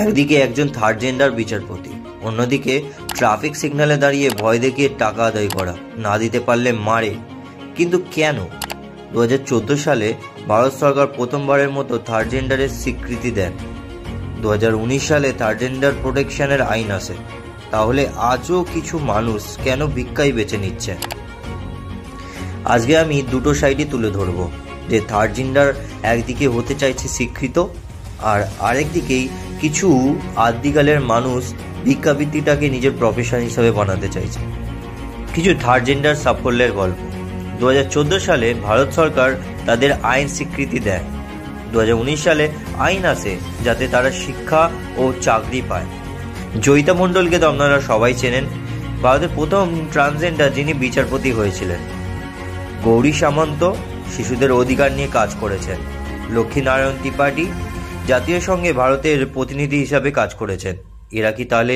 একদিকে একজন third gender বিচারপতি, অন্যদিকে ট্রাফিক সিগন্যালে দাঁড়িয়ে ভয় দেখিয়ে টাকা আদায় করা, না দিতে পারলে মারে। কিন্তু কেন? 2014 সালে ভারত সরকার প্রথমবারের মতো থার্ড জেন্ডারের স্বীকৃতি দেন। 2019 সালে থার্ড জেন্ডার প্রোটেকশনের আইন আসে। তাহলে আজও কিছু মানুষ কেন ভিক্ষাই বেছে নিচ্ছে? আজকে আমি দুটো সাইডই তুলে ধরবো, যে থার্ড জেন্ডার একদিকে হতে চাইছে স্বীকৃত, আর আরেকদিকেই কিছু আদিকালের মানুষ ভিক্ষাবৃত্তিটাকে নিজের প্রফেশন হিসাবে বানাতে চাইছে। কিছু থার্ড জেন্ডার সাফল্যের গল্প। 2014 সালে ভারত সরকার তাদের আইন স্বীকৃতি দেয়। 2019 সালে আইন আসে যাতে তারা শিক্ষা ও চাকরি পায়। জয়িতা মণ্ডলকে তো আপনারা সবাই চেনেন, ভারতের প্রথম ট্রান্সজেন্ডার যিনি বিচারপতি হয়েছিলেন। গৌরী সামন্ত শিশুদের অধিকার নিয়ে কাজ করেছেন। লক্ষ্মীনারায়ণ ত্রিপাঠী জাতীয় সংঘে ভারতের প্রতিনিধি হিসাবে কাজ করেছেন। এরা কি তাহলে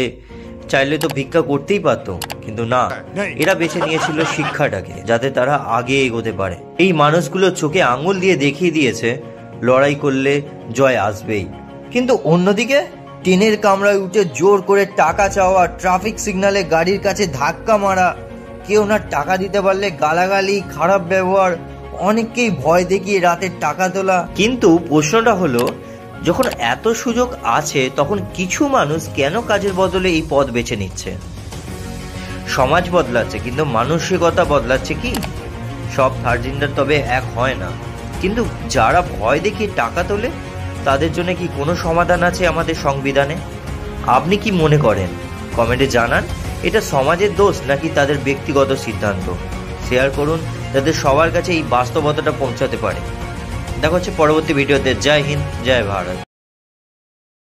চাইলে তো ভিক্ষা করতেই পারত, কিন্তু না, এরা বেছে নিয়েছিল শিক্ষাটাকে, যাতে তারা আগে এগোতে পারে। এই মানুষগুলো চোখে আঙুল দিয়ে দেখিয়ে দিয়েছে লড়াই করলে জয় আসবেই। কিন্তু অন্যদিকে ট্রেনের কামরায় উঠে জোর করে টাকা চাওয়া, ট্রাফিক সিগন্যালে গাড়ির কাছে ধাক্কা মারা, কেউ না টাকা দিতে পারলে গালাগালি, খারাপ ব্যবহার, অনেককেই ভয় দেখিয়ে রাতের টাকা তোলা। কিন্তু প্রশ্নটা হলো, যখন এত সুযোগ আছে তখন কিছু মানুষ কেন কাজের বদলে এই পথ বেছে নিচ্ছে? সমাজ বদলাচ্ছে কিন্তু মানসিকতা বদলাচ্ছে কি? সব থার্ড জেন্ডার তবে এক হয় না, কিন্তু যারা ভয় দেখিয়ে টাকা তোলে তাদের জন্য কি কোনো সমাধান আছে আমাদের সংবিধানে? আপনি কি মনে করেন? কমেন্টে জানান, এটা সমাজের দোষ নাকি তাদের ব্যক্তিগত সিদ্ধান্ত? শেয়ার করুন যাতে সবার কাছে এই বাস্তবতাটা পৌঁছাতে পারে। দেখা হচ্ছে পরবর্তী ভিডিওতে। জয় হিন্দ, জয় ভারত।